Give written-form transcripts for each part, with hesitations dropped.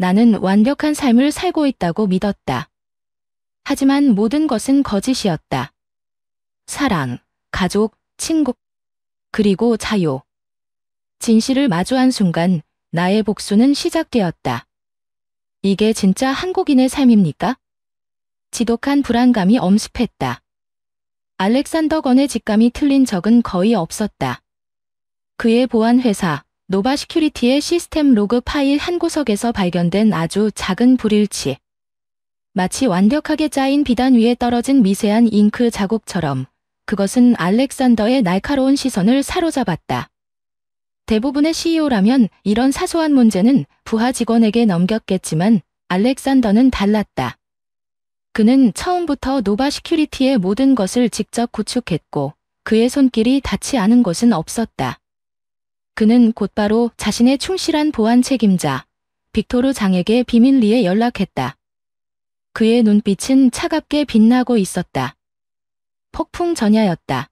나는 완벽한 삶을 살고 있다고 믿었다. 하지만 모든 것은 거짓이었다. 사랑, 가족, 친구, 그리고 자유. 진실을 마주한 순간 나의 복수는 시작되었다. 이게 진짜 한국인의 삶입니까? 지독한 불안감이 엄습했다. 알렉산더 건의 직감이 틀린 적은 거의 없었다. 그의 보안회사, 노바 시큐리티의 시스템 로그 파일 한 구석에서 발견된 아주 작은 불일치. 마치 완벽하게 짜인 비단 위에 떨어진 미세한 잉크 자국처럼 그것은 알렉산더의 날카로운 시선을 사로잡았다. 대부분의 CEO라면 이런 사소한 문제는 부하 직원에게 넘겼겠지만 알렉산더는 달랐다. 그는 처음부터 노바 시큐리티의 모든 것을 직접 구축했고 그의 손길이 닿지 않은 곳은 없었다. 그는 곧바로 자신의 충실한 보안 책임자 빅토르 장에게 비밀리에 연락했다. 그의 눈빛은 차갑게 빛나고 있었다. 폭풍 전야였다.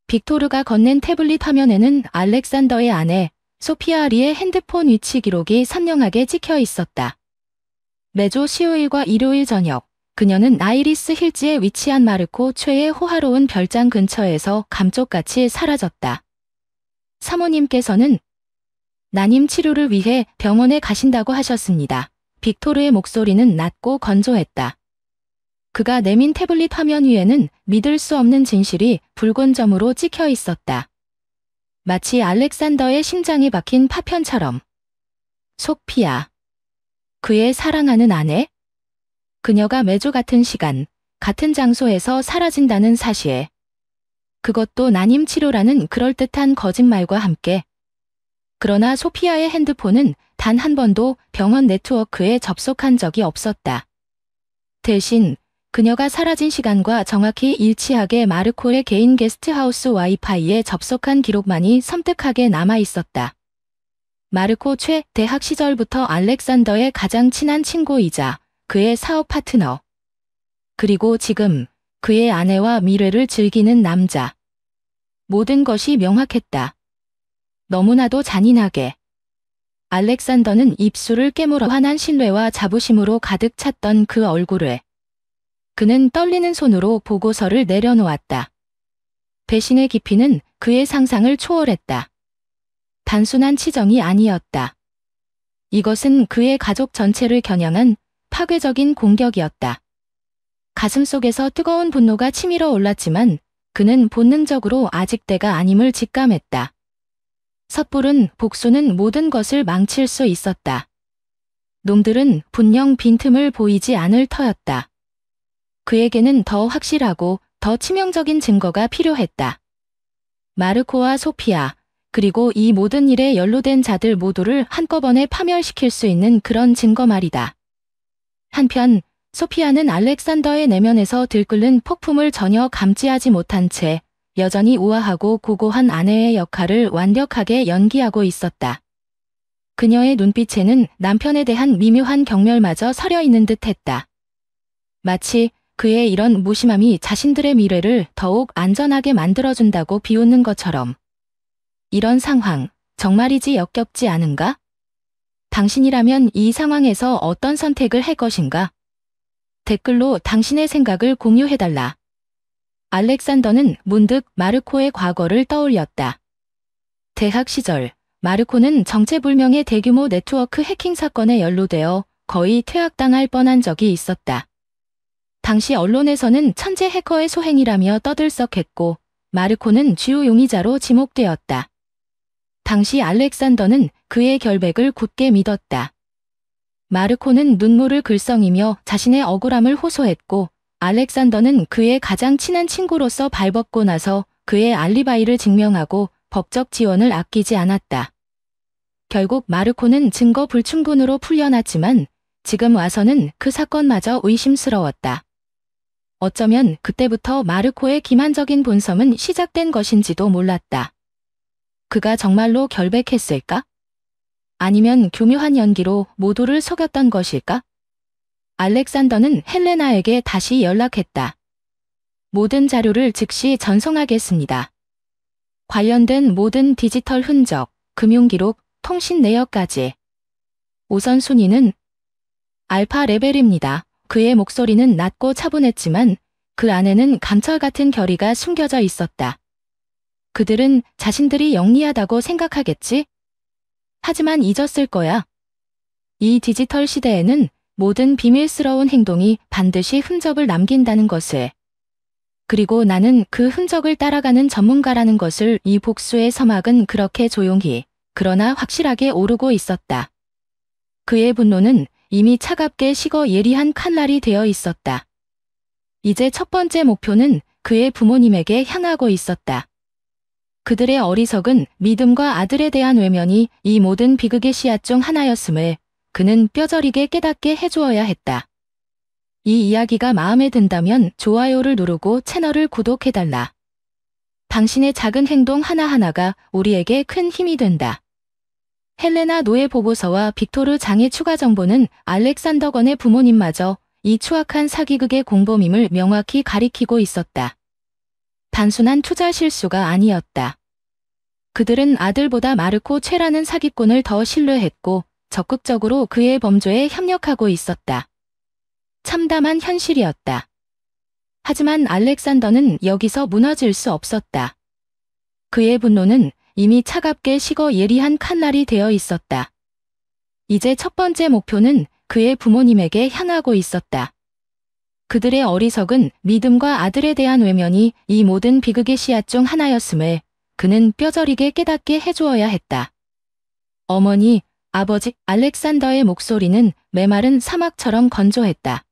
빅토르가 건넨 태블릿 화면에는 알렉산더의 아내 소피아 리의 핸드폰 위치 기록이 선명하게 찍혀 있었다. 매주 수요일과 일요일 저녁 그녀는 아이리스 힐즈에 위치한 마르코 최의 호화로운 별장 근처에서 감쪽같이 사라졌다. 사모님께서는 난임 치료를 위해 병원에 가신다고 하셨습니다. 빅토르의 목소리는 낮고 건조했다. 그가 내민 태블릿 화면 위에는 믿을 수 없는 진실이 붉은 점으로 찍혀 있었다. 마치 알렉산더의 심장이 박힌 파편처럼. 소피아. 그의 사랑하는 아내? 그녀가 매주 같은 시간, 같은 장소에서 사라진다는 사실. 그것도 난임 치료라는 그럴듯한 거짓말과 함께. 그러나 소피아의 핸드폰은 단 한 번도 병원 네트워크에 접속한 적이 없었다. 대신 그녀가 사라진 시간과 정확히 일치하게 마르코의 개인 게스트하우스 와이파이에 접속한 기록만이 섬뜩하게 남아 있었다. 마르코 최 대학 시절부터 알렉산더의 가장 친한 친구이자 그의 사업 파트너. 그리고 지금 그의 아내와 미래를 즐기는 남자. 모든 것이 명확했다. 너무나도 잔인하게. 알렉산더는 입술을 깨물어 환한 신뢰와 자부심으로 가득 찼던 그 얼굴을. 그는 떨리는 손으로 보고서를 내려놓았다. 배신의 깊이는 그의 상상을 초월했다. 단순한 치정이 아니었다. 이것은 그의 가족 전체를 겨냥한 파괴적인 공격이었다. 가슴속에서 뜨거운 분노가 치밀어 올랐지만 그는 본능적으로 아직 때가 아님을 직감했다. 섣부른 복수는 모든 것을 망칠 수 있었다. 놈들은 분명 빈틈을 보이지 않을 터였다. 그에게는 더 확실하고 더 치명적인 증거가 필요했다. 마르코와 소피아, 그리고 이 모든 일에 연루된 자들 모두를 한꺼번에 파멸시킬 수 있는 그런 증거 말이다. 한편 소피아는 알렉산더의 내면에서 들끓는 폭풍을 전혀 감지하지 못한 채 여전히 우아하고 고고한 아내의 역할을 완벽하게 연기하고 있었다. 그녀의 눈빛에는 남편에 대한 미묘한 경멸마저 서려 있는 듯했다. 마치 그의 이런 무심함이 자신들의 미래를 더욱 안전하게 만들어준다고 비웃는 것처럼. 이런 상황, 정말이지 역겹지 않은가? 당신이라면 이 상황에서 어떤 선택을 할 것인가? 댓글로 당신의 생각을 공유해달라. 알렉산더는 문득 마르코의 과거를 떠올렸다. 대학 시절, 마르코는 정체불명의 대규모 네트워크 해킹 사건에 연루되어 거의 퇴학당할 뻔한 적이 있었다. 당시 언론에서는 천재 해커의 소행이라며 떠들썩했고 마르코는 주요 용의자로 지목되었다. 당시 알렉산더는 그의 결백을 굳게 믿었다. 마르코는 눈물을 글썽이며 자신의 억울함을 호소했고 알렉산더는 그의 가장 친한 친구로서 발벗고 나서 그의 알리바이를 증명하고 법적 지원을 아끼지 않았다. 결국 마르코는 증거 불충분으로 풀려났지만 지금 와서는 그 사건마저 의심스러웠다. 어쩌면 그때부터 마르코의 기만적인 본성은 시작된 것인지도 몰랐다. 그가 정말로 결백했을까? 아니면 교묘한 연기로 모두를 속였던 것일까? 알렉산더는 헬레나에게 다시 연락했다. 모든 자료를 즉시 전송하겠습니다. 관련된 모든 디지털 흔적, 금융기록, 통신 내역까지. 우선순위는 알파 레벨입니다. 그의 목소리는 낮고 차분했지만 그 안에는 감철 같은 결의가 숨겨져 있었다. 그들은 자신들이 영리하다고 생각하겠지? 하지만 잊었을 거야. 이 디지털 시대에는 모든 비밀스러운 행동이 반드시 흔적을 남긴다는 것을. 그리고 나는 그 흔적을 따라가는 전문가라는 것을. 이 복수의 서막은 그렇게 조용히, 그러나 확실하게 오르고 있었다. 그의 분노는 이미 차갑게 식어 예리한 칼날이 되어 있었다. 이제 첫 번째 목표는 그의 부모님에게 향하고 있었다. 그들의 어리석은 믿음과 아들에 대한 외면이 이 모든 비극의 씨앗 중 하나였음을 그는 뼈저리게 깨닫게 해주어야 했다. 이 이야기가 마음에 든다면 좋아요를 누르고 채널을 구독해달라. 당신의 작은 행동 하나하나가 우리에게 큰 힘이 된다. 헬레나 노예 보고서와 빅토르 장의 추가 정보는 알렉산더 건의 부모님마저 이 추악한 사기극의 공범임을 명확히 가리키고 있었다. 단순한 투자 실수가 아니었다. 그들은 아들보다 마르코 최라는 사기꾼을 더 신뢰했고 적극적으로 그의 범죄에 협력하고 있었다. 참담한 현실이었다. 하지만 알렉산더는 여기서 무너질 수 없었다. 그의 분노는 이미 차갑게 식어 예리한 칼날이 되어 있었다. 이제 첫 번째 목표는 그의 부모님에게 향하고 있었다. 그들의 어리석은 믿음과 아들에 대한 외면이 이 모든 비극의 씨앗 중 하나였음을 그는 뼈저리게 깨닫게 해주어야 했다. 어머니, 아버지, 알렉산더의 목소리는 메마른 사막처럼 건조했다.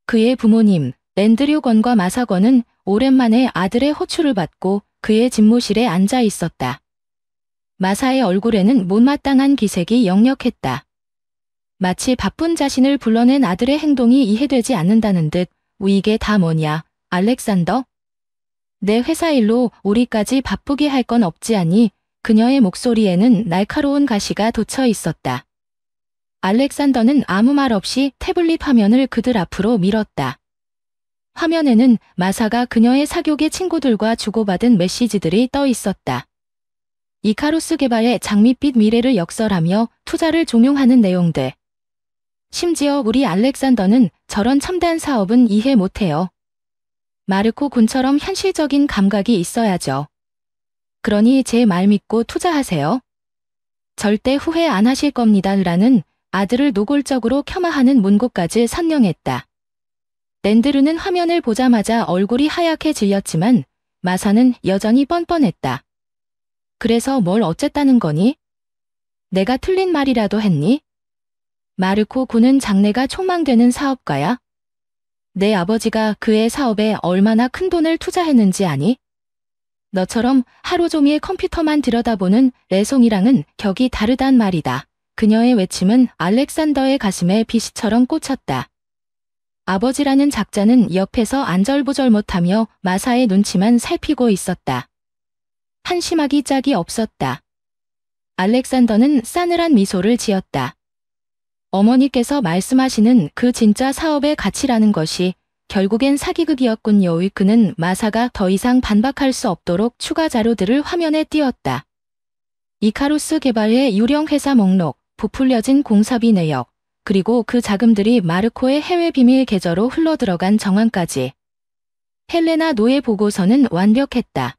그의 부모님, 앤드류 건과 마사 건은 오랜만에 아들의 호출을 받고 그의 집무실에 앉아 있었다. 마사의 얼굴에는 못마땅한 기색이 역력했다. 마치 바쁜 자신을 불러낸 아들의 행동이 이해되지 않는다는 듯. 이게 다 뭐냐, 알렉산더? 내 회사 일로 우리까지 바쁘게 할 건 없지 않니? 그녀의 목소리에는 날카로운 가시가 돋쳐 있었다. 알렉산더는 아무 말 없이 태블릿 화면을 그들 앞으로 밀었다. 화면에는 마사가 그녀의 사교계 친구들과 주고받은 메시지들이 떠 있었다. 이카루스 개발의 장밋빛 미래를 역설하며 투자를 종용하는 내용들. 심지어 우리 알렉산더는 저런 첨단 사업은 이해 못해요. 마르코 군처럼 현실적인 감각이 있어야죠. 그러니 제 말 믿고 투자하세요. 절대 후회 안 하실 겁니다. 라는 아들을 노골적으로 폄하하는 문구까지 선명했다. 랜드르는 화면을 보자마자 얼굴이 하얗게 질렸지만 마사는 여전히 뻔뻔했다. 그래서 뭘 어쨌다는 거니? 내가 틀린 말이라도 했니? 마르코 군은 장래가 촉망되는 사업가야? 내 아버지가 그의 사업에 얼마나 큰 돈을 투자했는지 아니? 너처럼 하루 종일 컴퓨터만 들여다보는 레송이랑은 격이 다르단 말이다. 그녀의 외침은 알렉산더의 가슴에 비시처럼 꽂혔다. 아버지라는 작자는 옆에서 안절부절 못하며 마사의 눈치만 살피고 있었다. 한심하기 짝이 없었다. 알렉산더는 싸늘한 미소를 지었다. 어머니께서 말씀하시는 그 진짜 사업의 가치라는 것이 결국엔 사기극이었군요. 그는 마사가 더 이상 반박할 수 없도록 추가 자료들을 화면에 띄웠다. 이카루스 개발의 유령 회사 목록, 부풀려진 공사비 내역, 그리고 그 자금들이 마르코의 해외 비밀 계좌로 흘러들어간 정황까지. 헬레나 노예 보고서는 완벽했다.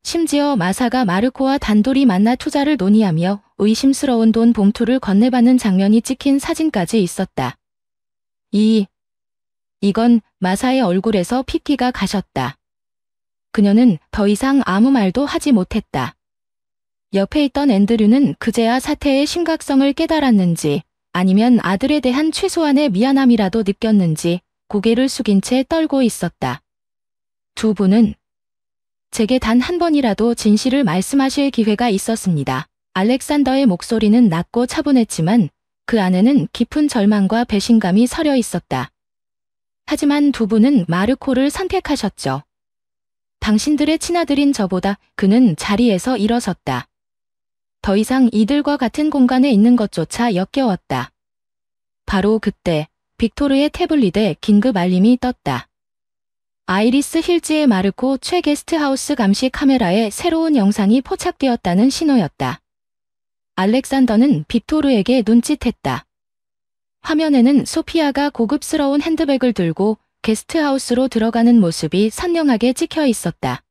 심지어 마사가 마르코와 단둘이 만나 투자를 논의하며 의심스러운 돈 봉투를 건네받는 장면이 찍힌 사진까지 있었다. 이건 마사의 얼굴에서 핏기가 가셨다. 그녀는 더 이상 아무 말도 하지 못했다. 옆에 있던 앤드류는 그제야 사태의 심각성을 깨달았는지 아니면 아들에 대한 최소한의 미안함이라도 느꼈는지 고개를 숙인 채 떨고 있었다. 두 분은 제게 단 한 번이라도 진실을 말씀하실 기회가 있었습니다. 알렉산더의 목소리는 낮고 차분했지만 그 안에는 깊은 절망과 배신감이 서려 있었다. 하지만 두 분은 마르코를 선택하셨죠. 당신들의 친아들인 저보다. 그는 자리에서 일어섰다. 더 이상 이들과 같은 공간에 있는 것조차 역겨웠다. 바로 그때 빅토르의 태블릿에 긴급 알림이 떴다. 아이리스 힐즈의 마르코 최 게스트하우스 감시 카메라에 새로운 영상이 포착되었다는 신호였다. 알렉산더는 빅토르에게 눈짓했다. 화면에는 소피아가 고급스러운 핸드백을 들고 게스트하우스로 들어가는 모습이 선명하게 찍혀 있었다.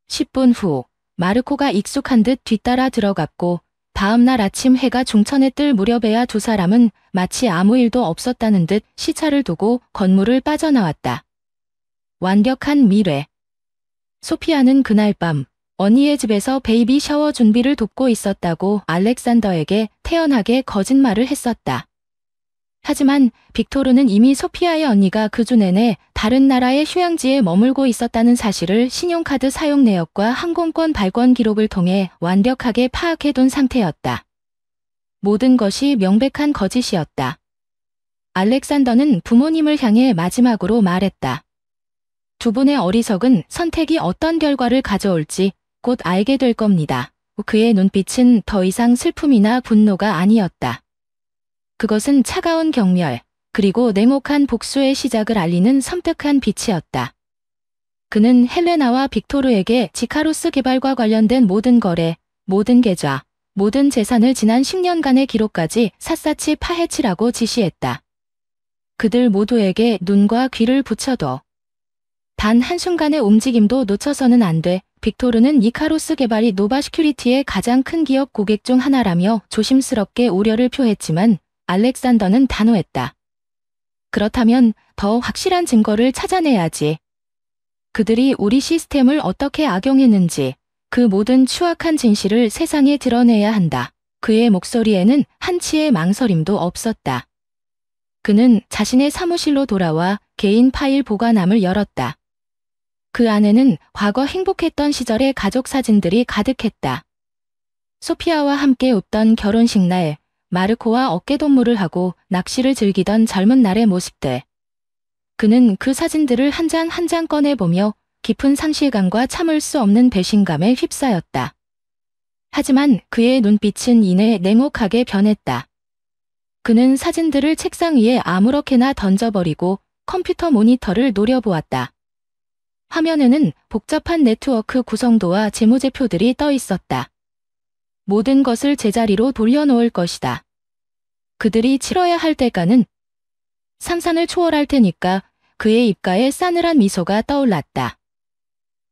10분 후 마르코가 익숙한 듯 뒤따라 들어갔고 다음 날 아침 해가 중천에 뜰 무렵에야 두 사람은 마치 아무 일도 없었다는 듯 시차를 두고 건물을 빠져나왔다. 완벽한 미래. 소피아는 그날 밤 언니의 집에서 베이비 샤워 준비를 돕고 있었다고 알렉산더에게 태연하게 거짓말을 했었다. 하지만 빅토르는 이미 소피아의 언니가 그 주 내내 다른 나라의 휴양지에 머물고 있었다는 사실을 신용카드 사용 내역과 항공권 발권 기록을 통해 완벽하게 파악해둔 상태였다. 모든 것이 명백한 거짓이었다. 알렉산더는 부모님을 향해 마지막으로 말했다. 두 분의 어리석은 선택이 어떤 결과를 가져올지 곧 알게 될 겁니다. 그의 눈빛은 더 이상 슬픔이나 분노가 아니었다. 그것은 차가운 경멸, 그리고 냉혹한 복수의 시작을 알리는 섬뜩한 빛이었다. 그는 헬레나와 빅토르에게 지카로스 개발과 관련된 모든 거래, 모든 계좌, 모든 재산을 지난 10년간의 기록까지 샅샅이 파헤치라고 지시했다. 그들 모두에게 눈과 귀를 붙여둬. 단 한순간의 움직임도 놓쳐서는 안 돼. 빅토르는 이카로스 개발이 노바시큐리티의 가장 큰 기업 고객 중 하나라며 조심스럽게 우려를 표했지만 알렉산더는 단호했다. 그렇다면 더 확실한 증거를 찾아내야지. 그들이 우리 시스템을 어떻게 악용했는지 그 모든 추악한 진실을 세상에 드러내야 한다. 그의 목소리에는 한치의 망설임도 없었다. 그는 자신의 사무실로 돌아와 개인 파일 보관함을 열었다. 그 안에는 과거 행복했던 시절의 가족 사진들이 가득했다. 소피아와 함께 웃던 결혼식 날, 마르코와 어깨동무를 하고 낚시를 즐기던 젊은 날의 모습들. 그는 그 사진들을 한 장 한 장 꺼내보며 깊은 상실감과 참을 수 없는 배신감에 휩싸였다. 하지만 그의 눈빛은 이내 냉혹하게 변했다. 그는 사진들을 책상 위에 아무렇게나 던져버리고 컴퓨터 모니터를 노려보았다. 화면에는 복잡한 네트워크 구성도와 재무제표들이 떠 있었다. 모든 것을 제자리로 돌려놓을 것이다. 그들이 치러야 할 대가는 상상을 초월할 테니까. 그의 입가에 싸늘한 미소가 떠올랐다.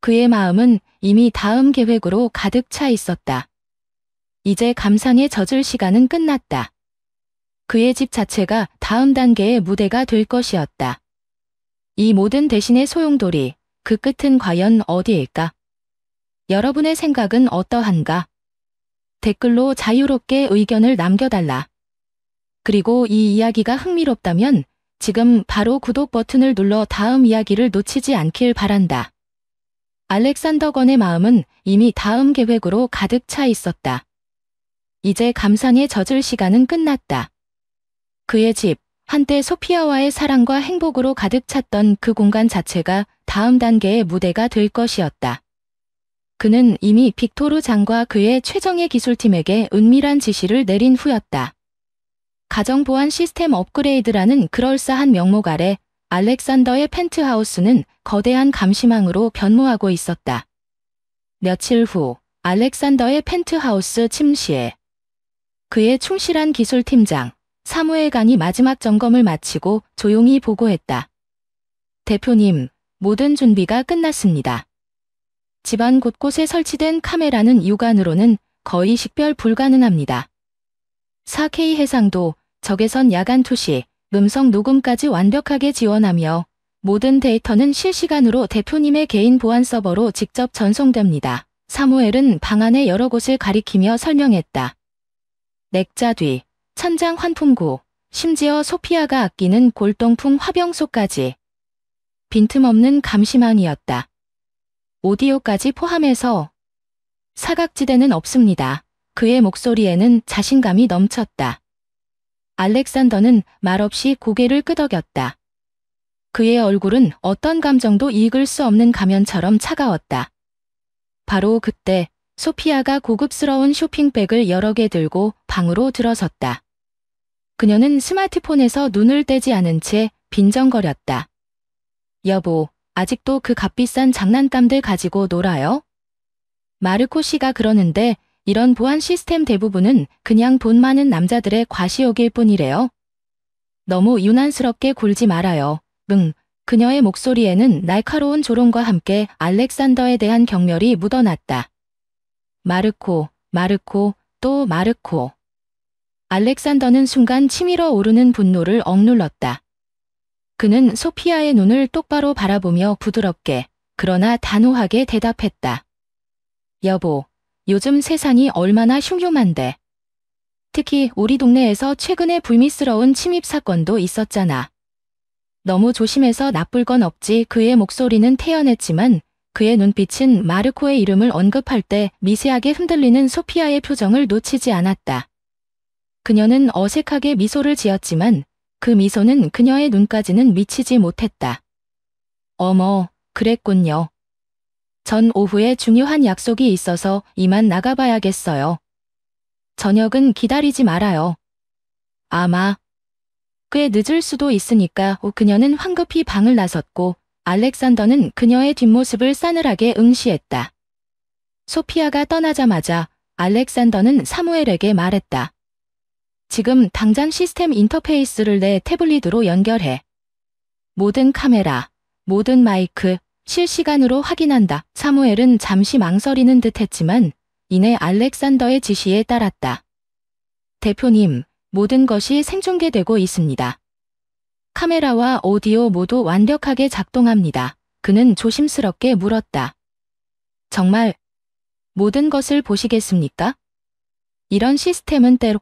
그의 마음은 이미 다음 계획으로 가득 차 있었다. 이제 감상에 젖을 시간은 끝났다. 그의 집 자체가 다음 단계의 무대가 될 것이었다. 이 모든 대신의 소용돌이, 그 끝은 과연 어디일까? 여러분의 생각은 어떠한가? 댓글로 자유롭게 의견을 남겨달라. 그리고 이 이야기가 흥미롭다면 지금 바로 구독 버튼을 눌러 다음 이야기를 놓치지 않길 바란다. 알렉산더 건의 마음은 이미 다음 계획으로 가득 차 있었다. 이제 감상에 젖을 시간은 끝났다. 그의 집, 한때 소피아와의 사랑과 행복으로 가득 찼던 그 공간 자체가 다음 단계의 무대가 될 것이었다. 그는 이미 빅토르 장과 그의 최정예 기술팀에게 은밀한 지시를 내린 후였다. 가정보안 시스템 업그레이드라는 그럴싸한 명목 아래 알렉산더의 펜트하우스는 거대한 감시망으로 변모하고 있었다. 며칠 후 알렉산더의 펜트하우스 침실에 그의 충실한 기술팀장 사무엘관이 마지막 점검을 마치고 조용히 보고했다. 대표님, 모든 준비가 끝났습니다. 집안 곳곳에 설치된 카메라는 육안으로는 거의 식별 불가능합니다. 4K 해상도, 적외선 야간 투시, 음성 녹음까지 완벽하게 지원하며 모든 데이터는 실시간으로 대표님의 개인 보안 서버로 직접 전송됩니다. 사무엘은 방 안의 여러 곳을 가리키며 설명했다. 넥자 뒤, 천장 환풍구, 심지어 소피아가 아끼는 골동품 화병소까지. 빈틈없는 감시망이었다. 오디오까지 포함해서 사각지대는 없습니다. 그의 목소리에는 자신감이 넘쳤다. 알렉산더는 말없이 고개를 끄덕였다. 그의 얼굴은 어떤 감정도 읽을 수 없는 가면처럼 차가웠다. 바로 그때 소피아가 고급스러운 쇼핑백을 여러 개 들고 방으로 들어섰다. 그녀는 스마트폰에서 눈을 떼지 않은 채 빈정거렸다. 여보, 아직도 그 값비싼 장난감들 가지고 놀아요? 마르코 씨가 그러는데 이런 보안 시스템 대부분은 그냥 돈 많은 남자들의 과시욕일 뿐이래요. 너무 유난스럽게 굴지 말아요. 응. 그녀의 목소리에는 날카로운 조롱과 함께 알렉산더에 대한 경멸이 묻어났다. 마르코, 마르코, 또 마르코. 알렉산더는 순간 치밀어 오르는 분노를 억눌렀다. 그는 소피아의 눈을 똑바로 바라보며 부드럽게, 그러나 단호하게 대답했다. 여보, 요즘 세상이 얼마나 흉흉한데. 특히 우리 동네에서 최근에 불미스러운 침입 사건도 있었잖아. 너무 조심해서 나쁠 건 없지. 그의 목소리는 태연했지만 그의 눈빛은 마르코의 이름을 언급할 때 미세하게 흔들리는 소피아의 표정을 놓치지 않았다. 그녀는 어색하게 미소를 지었지만 그 미소는 그녀의 눈까지는 미치지 못했다. 어머, 그랬군요. 전 오후에 중요한 약속이 있어서 이만 나가봐야겠어요. 저녁은 기다리지 말아요. 아마 꽤 늦을 수도 있으니까. 그녀는 황급히 방을 나섰고 알렉산더는 그녀의 뒷모습을 싸늘하게 응시했다. 소피아가 떠나자마자 알렉산더는 사무엘에게 말했다. 지금 당장 시스템 인터페이스를 내 태블릿으로 연결해. 모든 카메라, 모든 마이크, 실시간으로 확인한다. 사무엘은 잠시 망설이는 듯했지만 이내 알렉산더의 지시에 따랐다. 대표님, 모든 것이 생중계되고 있습니다. 카메라와 오디오 모두 완벽하게 작동합니다. 그는 조심스럽게 물었다. 정말 모든 것을 보시겠습니까? 이런 시스템은 때로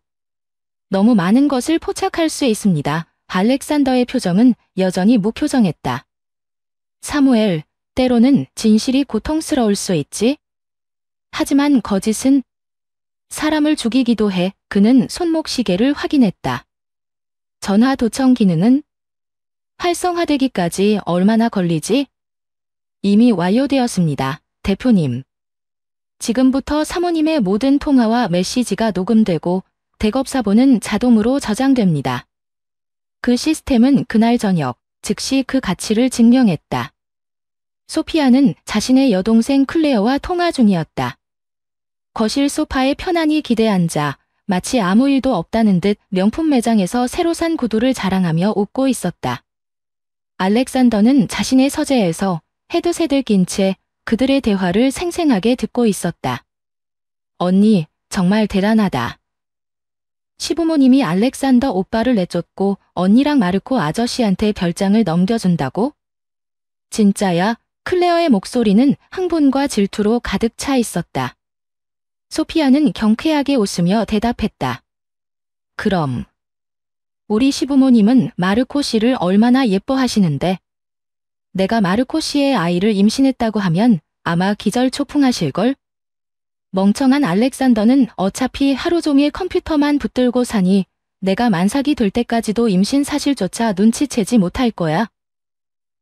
너무 많은 것을 포착할 수 있습니다. 알렉산더의 표정은 여전히 무표정했다. 사무엘, 때로는 진실이 고통스러울 수 있지. 하지만 거짓은 사람을 죽이기도 해. 그는 손목 시계를 확인했다. 전화 도청 기능은 활성화되기까지 얼마나 걸리지? 이미 완료되었습니다, 대표님. 지금부터 사모님의 모든 통화와 메시지가 녹음되고 대겁사본은 자동으로 저장됩니다. 그 시스템은 그날 저녁 즉시 그 가치를 증명했다. 소피아는 자신의 여동생 클레어와 통화 중이었다. 거실 소파에 편안히 기대앉아 마치 아무 일도 없다는 듯 명품 매장에서 새로 산 구두를 자랑하며 웃고 있었다. 알렉산더는 자신의 서재에서 헤드셋을 낀 채 그들의 대화를 생생하게 듣고 있었다. 언니, 정말 대단하다. 시부모님이 알렉산더 오빠를 내쫓고 언니랑 마르코 아저씨한테 별장을 넘겨준다고? 진짜야? 클레어의 목소리는 흥분과 질투로 가득 차 있었다. 소피아는 경쾌하게 웃으며 대답했다. 그럼 우리 시부모님은 마르코 씨를 얼마나 예뻐하시는데 내가 마르코 씨의 아이를 임신했다고 하면 아마 기절초풍하실걸? 멍청한 알렉산더는 어차피 하루 종일 컴퓨터만 붙들고 사니 내가 만삭이 될 때까지도 임신 사실조차 눈치채지 못할 거야.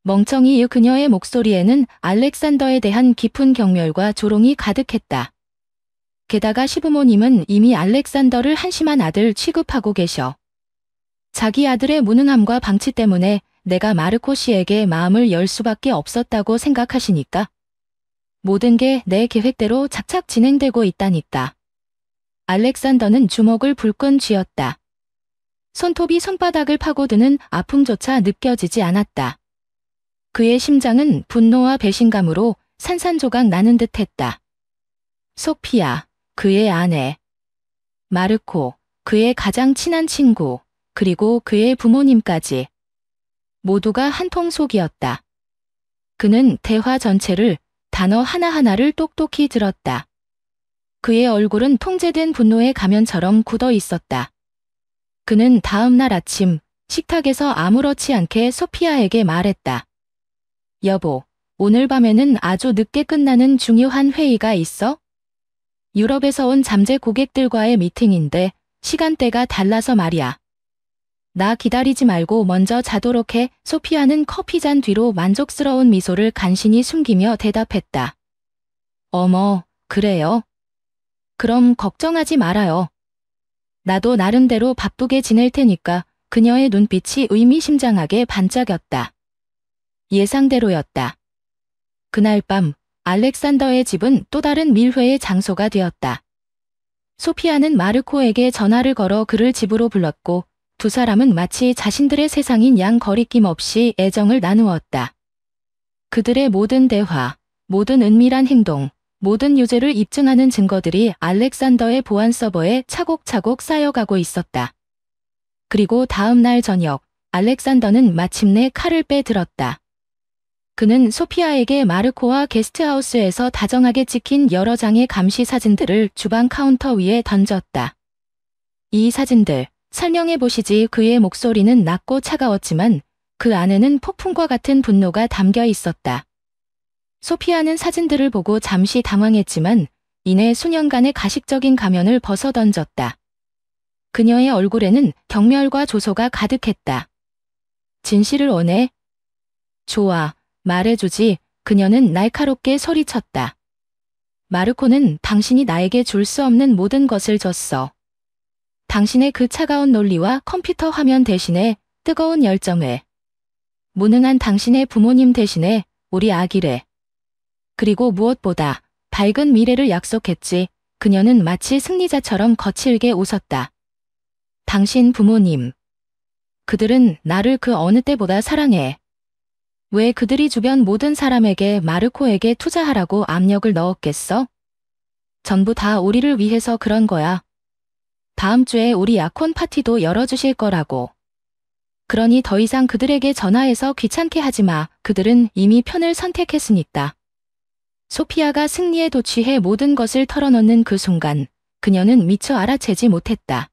멍청이 그녀의 목소리에는 알렉산더에 대한 깊은 경멸과 조롱이 가득했다. 게다가 시부모님은 이미 알렉산더를 한심한 아들 취급하고 계셔. 자기 아들의 무능함과 방치 때문에 내가 마르코 씨에게 마음을 열 수밖에 없었다고 생각하시니까. 모든 게 내 계획대로 착착 진행되고 있다니까. 알렉산더는 주먹을 불끈 쥐었다. 손톱이 손바닥을 파고드는 아픔조차 느껴지지 않았다. 그의 심장은 분노와 배신감으로 산산조각 나는 듯했다. 소피아, 그의 아내, 마르코, 그의 가장 친한 친구, 그리고 그의 부모님까지. 모두가 한통 속이었다. 그는 대화 전체를 단어 하나하나를 똑똑히 들었다. 그의 얼굴은 통제된 분노의 가면처럼 굳어 있었다. 그는 다음 날 아침 식탁에서 아무렇지 않게 소피아에게 말했다. 여보, 오늘 밤에는 아주 늦게 끝나는 중요한 회의가 있어? 유럽에서 온 잠재 고객들과의 미팅인데 시간대가 달라서 말이야. 나 기다리지 말고 먼저 자도록 해. 소피아는 커피잔 뒤로 만족스러운 미소를 간신히 숨기며 대답했다. 어머, 그래요? 그럼 걱정하지 말아요. 나도 나름대로 바쁘게 지낼 테니까. 그녀의 눈빛이 의미심장하게 반짝였다. 예상대로였다. 그날 밤 알렉산더의 집은 또 다른 밀회의 장소가 되었다. 소피아는 마르코에게 전화를 걸어 그를 집으로 불렀고 두 사람은 마치 자신들의 세상인 양 거리낌 없이 애정을 나누었다. 그들의 모든 대화, 모든 은밀한 행동, 모든 유죄를 입증하는 증거들이 알렉산더의 보안 서버에 차곡차곡 쌓여가고 있었다. 그리고 다음 날 저녁, 알렉산더는 마침내 칼을 빼들었다. 그는 소피아에게 마르코와 게스트하우스에서 다정하게 찍힌 여러 장의 감시 사진들을 주방 카운터 위에 던졌다. 이 사진들, 설명해보시지. 그의 목소리는 낮고 차가웠지만 그 안에는 폭풍과 같은 분노가 담겨 있었다. 소피아는 사진들을 보고 잠시 당황했지만 이내 수년간의 가식적인 가면을 벗어던졌다. 그녀의 얼굴에는 경멸과 조소가 가득했다. 진실을 원해? 좋아, 말해주지. 그녀는 날카롭게 소리쳤다. 마르코는 당신이 나에게 줄 수 없는 모든 것을 줬어. 당신의 그 차가운 논리와 컴퓨터 화면 대신에 뜨거운 열정을. 무능한 당신의 부모님 대신에 우리 아기를. 그리고 무엇보다 밝은 미래를 약속했지. 그녀는 마치 승리자처럼 거칠게 웃었다. 당신 부모님. 그들은 나를 그 어느 때보다 사랑해. 왜 그들이 주변 모든 사람에게 마르코에게 투자하라고 압력을 넣었겠어? 전부 다 우리를 위해서 그런 거야. 다음 주에 우리 약혼 파티도 열어주실 거라고. 그러니 더 이상 그들에게 전화해서 귀찮게 하지 마. 그들은 이미 편을 선택했으니까. 소피아가 승리에 도취해 모든 것을 털어놓는 그 순간 그녀는 미처 알아채지 못했다.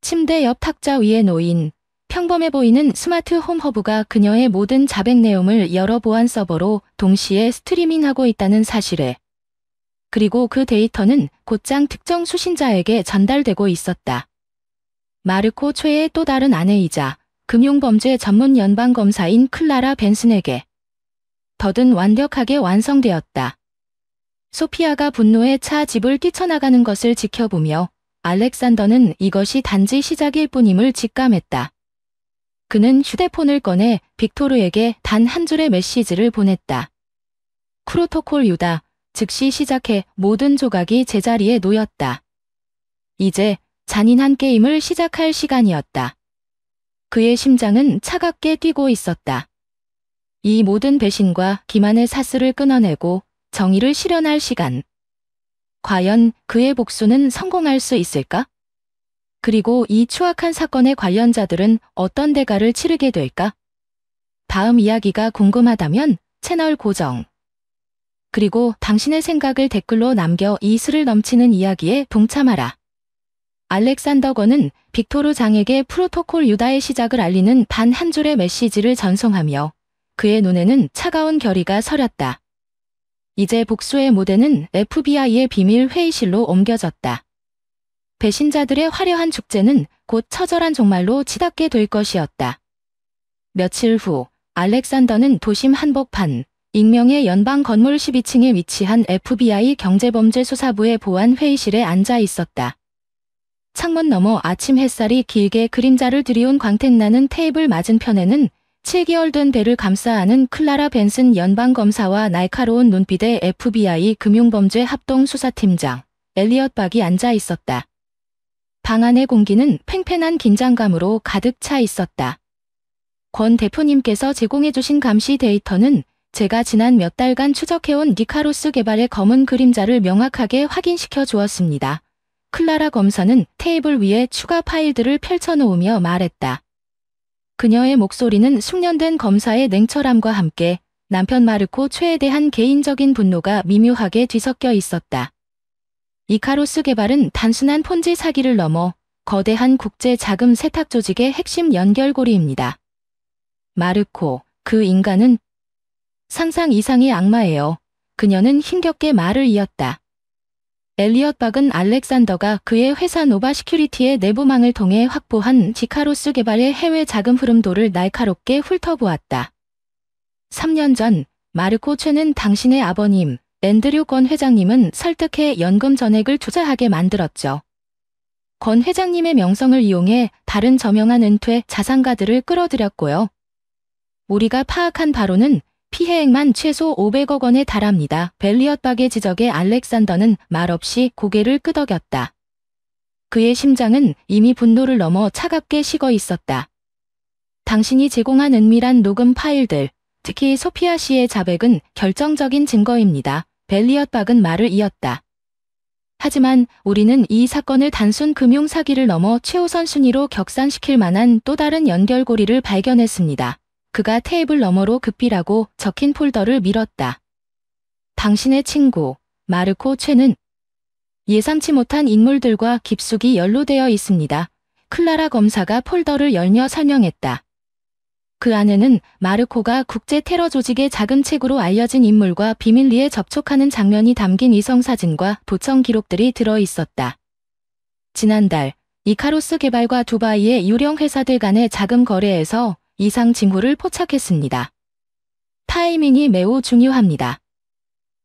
침대 옆 탁자 위에 놓인 평범해 보이는 스마트 홈 허브가 그녀의 모든 자백 내용을 여러 보안 서버로 동시에 스트리밍하고 있다는 사실을. 그리고 그 데이터는 곧장 특정 수신자에게 전달되고 있었다. 마르코 최의 또 다른 아내이자 금융범죄 전문 연방검사인 클라라 벤슨에게. 더든 완벽하게 완성되었다. 소피아가 분노에 차 집을 뛰쳐나가는 것을 지켜보며 알렉산더는 이것이 단지 시작일 뿐임을 직감했다. 그는 휴대폰을 꺼내 빅토르에게 단 한 줄의 메시지를 보냈다. 프로토콜 유다, 즉시 시작해. 모든 조각이 제자리에 놓였다. 이제 잔인한 게임을 시작할 시간이었다. 그의 심장은 차갑게 뛰고 있었다. 이 모든 배신과 기만의 사슬을 끊어내고 정의를 실현할 시간. 과연 그의 복수는 성공할 수 있을까? 그리고 이 추악한 사건의 관련자들은 어떤 대가를 치르게 될까? 다음 이야기가 궁금하다면 채널 고정. 그리고 당신의 생각을 댓글로 남겨 이 스릴 넘치는 이야기에 동참하라. 알렉산더 건은 빅토르 장에게 프로토콜 유다의 시작을 알리는 단 한 줄의 메시지를 전송하며 그의 눈에는 차가운 결의가 서렸다. 이제 복수의 무대는 FBI의 비밀 회의실로 옮겨졌다. 배신자들의 화려한 축제는 곧 처절한 종말로 치닫게 될 것이었다. 며칠 후 알렉산더는 도심 한복판 익명의 연방 건물 12층에 위치한 FBI 경제범죄수사부의 보안 회의실에 앉아 있었다. 창문 너머 아침 햇살이 길게 그림자를 들이운 광택나는 테이블 맞은편에는 7개월 된 배를 감싸 안은 클라라 벤슨 연방검사와 날카로운 눈빛의 FBI 금융범죄 합동수사팀장 엘리엇 박이 앉아 있었다. 방 안의 공기는 팽팽한 긴장감으로 가득 차 있었다. 권 대표님께서 제공해주신 감시 데이터는 제가 지난 몇 달간 추적해온 니카로스 개발의 검은 그림자를 명확하게 확인시켜 주었습니다. 클라라 검사는 테이블 위에 추가 파일들을 펼쳐놓으며 말했다. 그녀의 목소리는 숙련된 검사의 냉철함과 함께 남편 마르코 최에 대한 개인적인 분노가 미묘하게 뒤섞여 있었다. 이카로스 개발은 단순한 폰지 사기를 넘어 거대한 국제 자금 세탁 조직의 핵심 연결고리입니다. 마르코, 그 인간은 상상 이상의 악마예요. 그녀는 힘겹게 말을 이었다. 엘리엇 박은 알렉산더가 그의 회사 노바 시큐리티의 내부망을 통해 확보한 디카로스 개발의 해외 자금 흐름도를 날카롭게 훑어보았다. 3년 전 마르코 최는 당신의 아버님 앤드류 권 회장님은 설득해 연금 전액을 투자하게 만들었죠. 권 회장님의 명성을 이용해 다른 저명한 은퇴 자산가들을 끌어들였고요. 우리가 파악한 바로는 피해액만 최소 500억 원에 달합니다. 벨리엇 박의 지적에 알렉산더는 말없이 고개를 끄덕였다. 그의 심장은 이미 분노를 넘어 차갑게 식어 있었다. 당신이 제공한 은밀한 녹음 파일들, 특히 소피아 씨의 자백은 결정적인 증거입니다. 벨리엇 박은 말을 이었다. 하지만 우리는 이 사건을 단순 금융 사기를 넘어 최우선 순위로 격상시킬 만한 또 다른 연결고리를 발견했습니다. 그가 테이블 너머로 급비라고 적힌 폴더를 밀었다. 당신의 친구, 마르코 최는 예상치 못한 인물들과 깊숙이 연루되어 있습니다. 클라라 검사가 폴더를 열며 설명했다. 그 안에는 마르코가 국제 테러 조직의 자금책으로 알려진 인물과 비밀리에 접촉하는 장면이 담긴 위성사진과 도청 기록들이 들어 있었다. 지난달 이카로스 개발과 두바이의 유령 회사들 간의 자금 거래에서 이상 징후를 포착했습니다. 타이밍이 매우 중요합니다.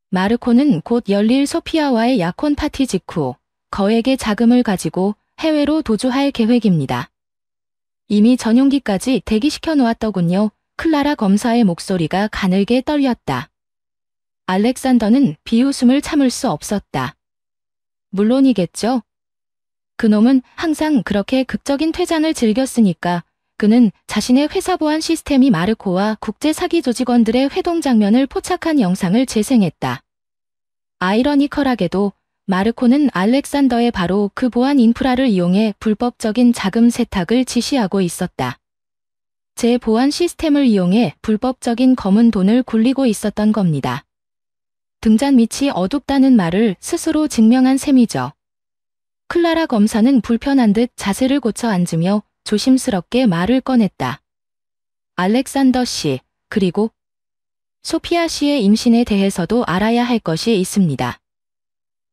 마르코는 곧 열릴 소피아와의 약혼 파티 직후 거액의 자금을 가지고 해외로 도주할 계획입니다. 이미 전용기까지 대기시켜 놓았더군요. 클라라 검사의 목소리가 가늘게 떨렸다. 알렉산더는 비웃음을 참을 수 없었다. 물론이겠죠. 그놈은 항상 그렇게 극적인 퇴장을 즐겼으니까 그는 자신의 회사 보안 시스템이 마르코와 국제 사기 조직원들의 회동 장면을 포착한 영상을 재생했다. 아이러니컬하게도 마르코는 알렉산더의 바로 그 보안 인프라를 이용해 불법적인 자금 세탁을 지시하고 있었다. 제 보안 시스템을 이용해 불법적인 검은 돈을 굴리고 있었던 겁니다. 등잔 밑이 어둡다는 말을 스스로 증명한 셈이죠. 클라라 검사는 불편한 듯 자세를 고쳐 앉으며 조심스럽게 말을 꺼냈다. 알렉산더 씨, 그리고 소피아 씨의 임신에 대해서도 알아야 할 것이 있습니다.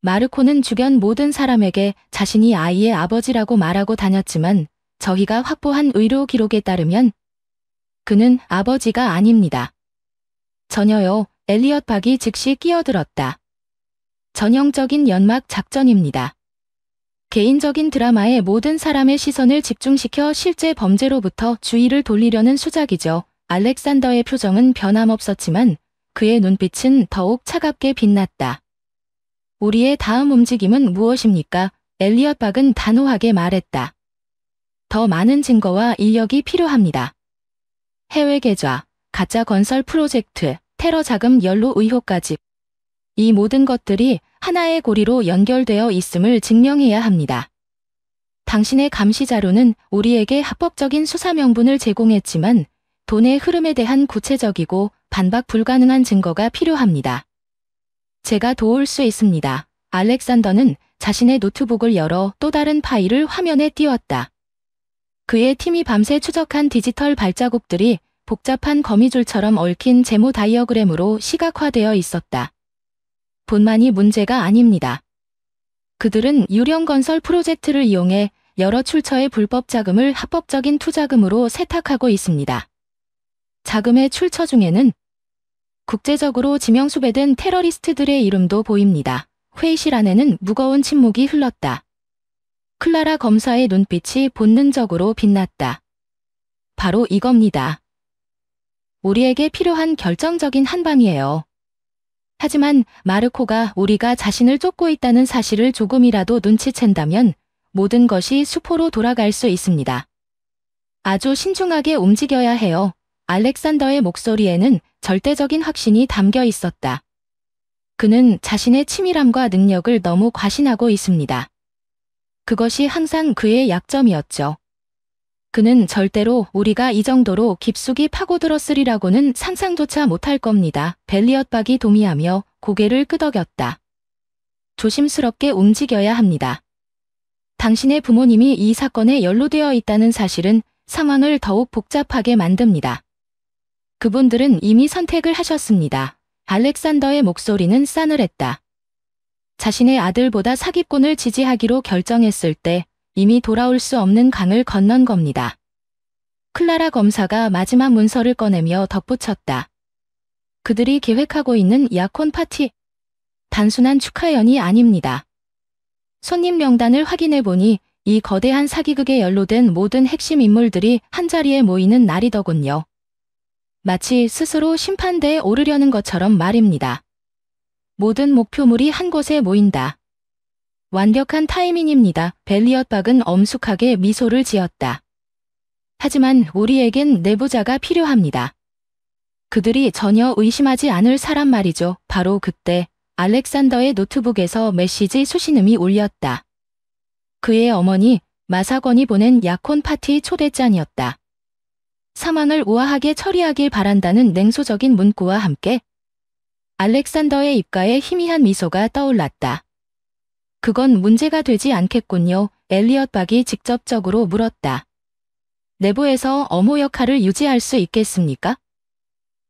마르코는 주변 모든 사람에게 자신이 아이의 아버지라고 말하고 다녔지만 저희가 확보한 의료 기록에 따르면 그는 아버지가 아닙니다. 전혀요. 엘리엇 박이 즉시 끼어들었다. 전형적인 연막 작전입니다. 개인적인 드라마에 모든 사람의 시선을 집중시켜 실제 범죄로부터 주의를 돌리려는 수작이죠. 알렉산더의 표정은 변함없었지만 그의 눈빛은 더욱 차갑게 빛났다. 우리의 다음 움직임은 무엇입니까? 엘리엇 박은 단호하게 말했다. 더 많은 증거와 인력이 필요합니다. 해외 계좌, 가짜 건설 프로젝트, 테러 자금 연루 의혹까지 이 모든 것들이 하나의 고리로 연결되어 있음을 증명해야 합니다. 당신의 감시 자료는 우리에게 합법적인 수사 명분을 제공했지만 돈의 흐름에 대한 구체적이고 반박 불가능한 증거가 필요합니다. 제가 도울 수 있습니다. 알렉산더는 자신의 노트북을 열어 또 다른 파일을 화면에 띄웠다. 그의 팀이 밤새 추적한 디지털 발자국들이 복잡한 거미줄처럼 얽힌 제모 다이어그램으로 시각화되어 있었다. 돈만이 문제가 아닙니다. 그들은 유령 건설 프로젝트를 이용해 여러 출처의 불법 자금을 합법적인 투자금으로 세탁하고 있습니다. 자금의 출처 중에는 국제적으로 지명수배된 테러리스트들의 이름도 보입니다. 회의실 안에는 무거운 침묵이 흘렀다. 클라라 검사의 눈빛이 본능적으로 빛났다. 바로 이겁니다. 우리에게 필요한 결정적인 한방이에요. 하지만 마르코가 우리가 자신을 쫓고 있다는 사실을 조금이라도 눈치챈다면 모든 것이 수포로 돌아갈 수 있습니다. 아주 신중하게 움직여야 해요. 알렉산더의 목소리에는 절대적인 확신이 담겨 있었다. 그는 자신의 치밀함과 능력을 너무 과신하고 있습니다. 그것이 항상 그의 약점이었죠. 그는 절대로 우리가 이 정도로 깊숙이 파고들었으리라고는 상상조차 못할 겁니다. 벨리엇 박이 도미하며 고개를 끄덕였다. 조심스럽게 움직여야 합니다. 당신의 부모님이 이 사건에 연루되어 있다는 사실은 상황을 더욱 복잡하게 만듭니다. 그분들은 이미 선택을 하셨습니다. 알렉산더의 목소리는 싸늘했다. 자신의 아들보다 사기꾼을 지지하기로 결정했을 때 이미 돌아올 수 없는 강을 건넌 겁니다. 클라라 검사가 마지막 문서를 꺼내며 덧붙였다. 그들이 계획하고 있는 약혼 파티, 단순한 축하연이 아닙니다. 손님 명단을 확인해보니 이 거대한 사기극에 연루된 모든 핵심 인물들이 한자리에 모이는 날이더군요. 마치 스스로 심판대에 오르려는 것처럼 말입니다. 모든 목표물이 한 곳에 모인다. 완벽한 타이밍입니다. 벨리엇 박은 엄숙하게 미소를 지었다. 하지만 우리에겐 내부자가 필요합니다. 그들이 전혀 의심하지 않을 사람 말이죠. 바로 그때 알렉산더의 노트북에서 메시지 수신음이 울렸다. 그의 어머니 마사건이 보낸 약혼 파티 초대장이었다. 상황을 우아하게 처리하길 바란다는 냉소적인 문구와 함께 알렉산더의 입가에 희미한 미소가 떠올랐다. 그건 문제가 되지 않겠군요. 엘리엇 박이 직접적으로 물었다. 내부에서 어모 역할을 유지할 수 있겠습니까?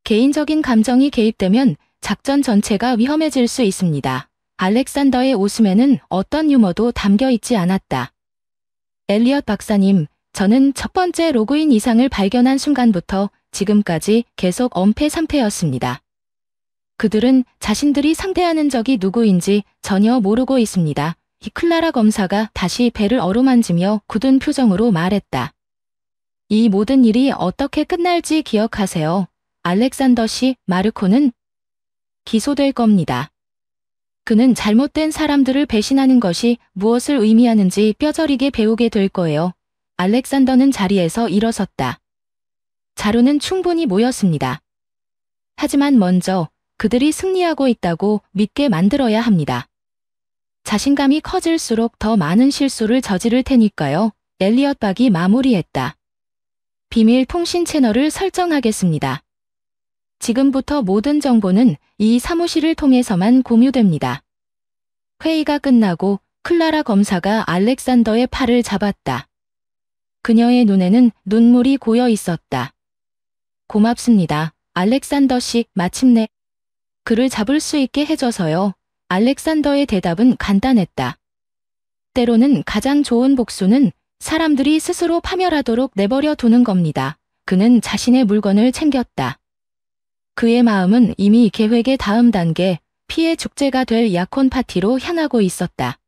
개인적인 감정이 개입되면 작전 전체가 위험해질 수 있습니다. 알렉산더의 웃음에는 어떤 유머도 담겨 있지 않았다. 엘리엇 박사님, 저는 첫 번째 로그인 이상을 발견한 순간부터 지금까지 계속 엄폐 상태였습니다. 그들은 자신들이 상대하는 적이 누구인지 전혀 모르고 있습니다. 클라라 검사가 다시 배를 어루만지며 굳은 표정으로 말했다. 이 모든 일이 어떻게 끝날지 기억하세요. 알렉산더 씨, 마르코는 기소될 겁니다. 그는 잘못된 사람들을 배신하는 것이 무엇을 의미하는지 뼈저리게 배우게 될 거예요. 알렉산더는 자리에서 일어섰다. 자료는 충분히 모였습니다. 하지만 먼저 그들이 승리하고 있다고 믿게 만들어야 합니다. 자신감이 커질수록 더 많은 실수를 저지를 테니까요. 엘리엇 박이 마무리했다. 비밀 통신 채널을 설정하겠습니다. 지금부터 모든 정보는 이 사무실을 통해서만 공유됩니다. 회의가 끝나고 클라라 검사가 알렉산더의 팔을 잡았다. 그녀의 눈에는 눈물이 고여 있었다. 고맙습니다. 알렉산더 씨, 마침내 그를 잡을 수 있게 해줘서요. 알렉산더의 대답은 간단했다. 때로는 가장 좋은 복수는 사람들이 스스로 파멸하도록 내버려 두는 겁니다. 그는 자신의 물건을 챙겼다. 그의 마음은 이미 계획의 다음 단계, 피해 축제가 될 약혼 파티로 향하고 있었다.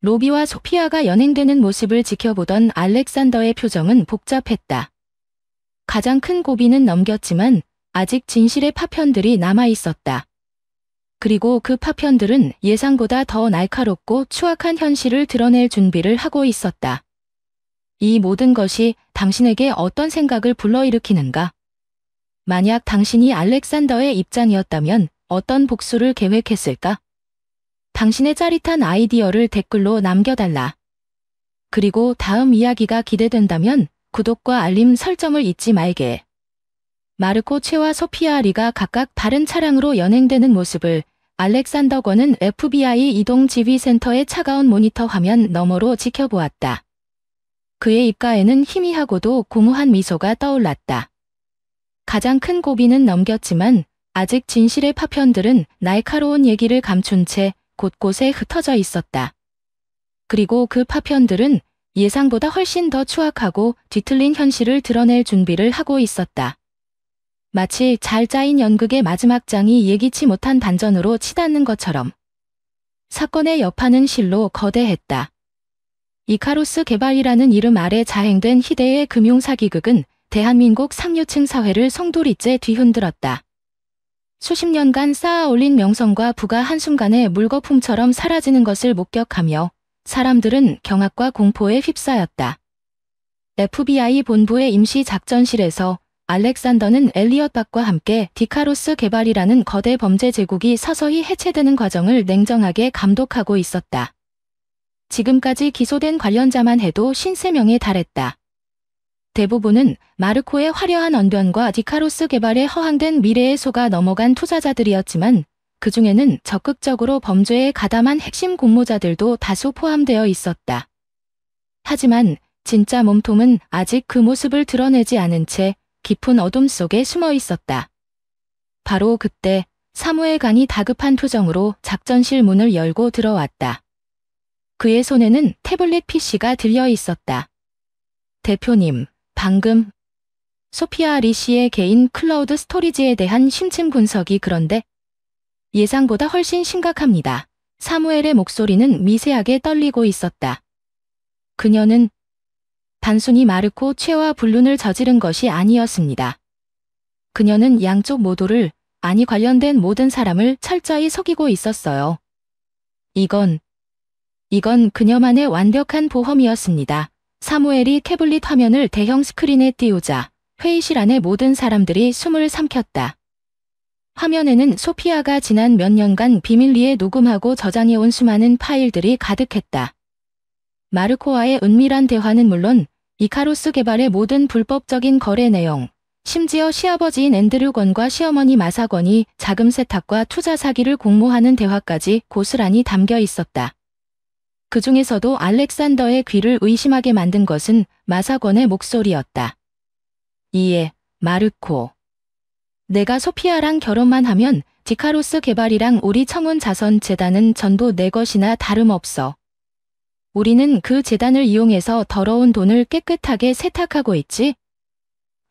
로비와 소피아가 연행되는 모습을 지켜보던 알렉산더의 표정은 복잡했다. 가장 큰 고비는 넘겼지만 아직 진실의 파편들이 남아 있었다. 그리고 그 파편들은 예상보다 더 날카롭고 추악한 현실을 드러낼 준비를 하고 있었다. 이 모든 것이 당신에게 어떤 생각을 불러일으키는가? 만약 당신이 알렉산더의 입장이었다면 어떤 복수를 계획했을까? 당신의 짜릿한 아이디어를 댓글로 남겨달라. 그리고 다음 이야기가 기대된다면 구독과 알림 설정을 잊지 말게. 마르코 최와 소피아 리가 각각 다른 차량으로 연행되는 모습을 알렉산더 권은 FBI 이동 지휘센터의 차가운 모니터 화면 너머로 지켜보았다. 그의 입가에는 희미하고도 공허한 미소가 떠올랐다. 가장 큰 고비는 넘겼지만 아직 진실의 파편들은 날카로운 얘기를 감춘 채 곳곳에 흩어져 있었다. 그리고 그 파편들은 예상보다 훨씬 더 추악하고 뒤틀린 현실을 드러낼 준비를 하고 있었다. 마치 잘 짜인 연극의 마지막 장이 예기치 못한 반전으로 치닫는 것처럼. 사건의 여파는 실로 거대했다. 이카루스 개발이라는 이름 아래 자행된 희대의 금융사기극은 대한민국 상류층 사회를 송두리째 뒤흔들었다. 수십 년간 쌓아올린 명성과 부가 한순간에 물거품처럼 사라지는 것을 목격하며 사람들은 경악과 공포에 휩싸였다. FBI 본부의 임시작전실에서 알렉산더는 엘리엇 박과 함께 디카로스 개발이라는 거대 범죄 제국이 서서히 해체되는 과정을 냉정하게 감독하고 있었다. 지금까지 기소된 관련자만 해도 53명에 달했다. 대부분은 마르코의 화려한 언변과 디카로스 개발에 허황된 미래에 속아 넘어간 투자자들이었지만 그 중에는 적극적으로 범죄에 가담한 핵심 공모자들도 다수 포함되어 있었다. 하지만 진짜 몸통은 아직 그 모습을 드러내지 않은 채 깊은 어둠 속에 숨어 있었다. 바로 그때 사무엘 간이 다급한 표정으로 작전실 문을 열고 들어왔다. 그의 손에는 태블릿 PC가 들려 있었다. 대표님, 방금 소피아 리 씨의 개인 클라우드 스토리지에 대한 심층 분석이 그런데 예상보다 훨씬 심각합니다. 사무엘의 목소리는 미세하게 떨리고 있었다. 그녀는 단순히 마르코 최와 불륜을 저지른 것이 아니었습니다. 그녀는 양쪽 모두를, 아니 관련된 모든 사람을 철저히 속이고 있었어요. 이건 그녀만의 완벽한 보험이었습니다. 사무엘이 태블릿 화면을 대형 스크린에 띄우자 회의실 안의 모든 사람들이 숨을 삼켰다. 화면에는 소피아가 지난 몇 년간 비밀리에 녹음하고 저장해온 수많은 파일들이 가득했다. 마르코와의 은밀한 대화는 물론 이카로스 개발의 모든 불법적인 거래 내용, 심지어 시아버지인 앤드류건과 시어머니 마사건이 자금 세탁과 투자 사기를 공모하는 대화까지 고스란히 담겨 있었다. 그 중에서도 알렉산더의 귀를 의심하게 만든 것은 마사건의 목소리였다. 이에 마르코. 내가 소피아랑 결혼만 하면 디카로스 개발이랑 우리 청운 자선 재단은 전부 내 것이나 다름없어. 우리는 그 재단을 이용해서 더러운 돈을 깨끗하게 세탁하고 있지?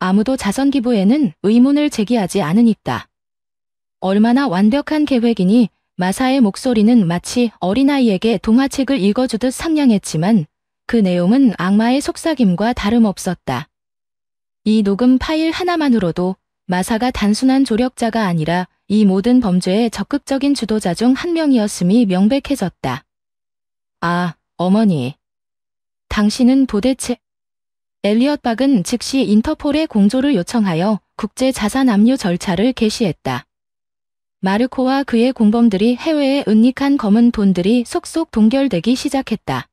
아무도 자선 기부에는 의문을 제기하지 않으니까. 얼마나 완벽한 계획이니 마사의 목소리는 마치 어린아이에게 동화책을 읽어주듯 상냥했지만 그 내용은 악마의 속삭임과 다름없었다. 이 녹음 파일 하나만으로도 마사가 단순한 조력자가 아니라 이 모든 범죄의 적극적인 주도자 중 한 명이었음이 명백해졌다. 아, 어머니. 당신은 도대체... 엘리엇 박은 즉시 인터폴에 공조를 요청하여 국제 자산 압류 절차를 개시했다. 마르코와 그의 공범들이 해외에 은닉한 검은 돈들이 속속 동결되기 시작했다.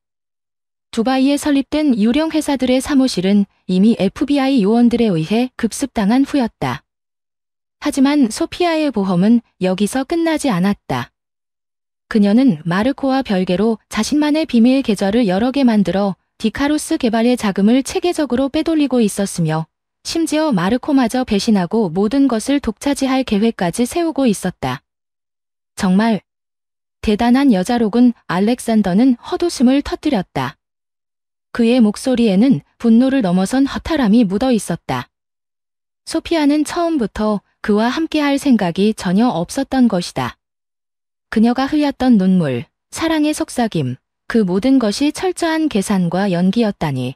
두바이에 설립된 유령 회사들의 사무실은 이미 FBI 요원들에 의해 급습당한 후였다. 하지만 소피아의 보험은 여기서 끝나지 않았다. 그녀는 마르코와 별개로 자신만의 비밀 계좌를 여러 개 만들어 디카로스 개발의 자금을 체계적으로 빼돌리고 있었으며 심지어 마르코마저 배신하고 모든 것을 독차지할 계획까지 세우고 있었다. 정말 대단한 여자로군. 알렉산더는 헛웃음을 터뜨렸다. 그의 목소리에는 분노를 넘어선 허탈함이 묻어 있었다. 소피아는 처음부터 그와 함께할 생각이 전혀 없었던 것이다. 그녀가 흘렸던 눈물, 사랑의 속삭임, 그 모든 것이 철저한 계산과 연기였다니.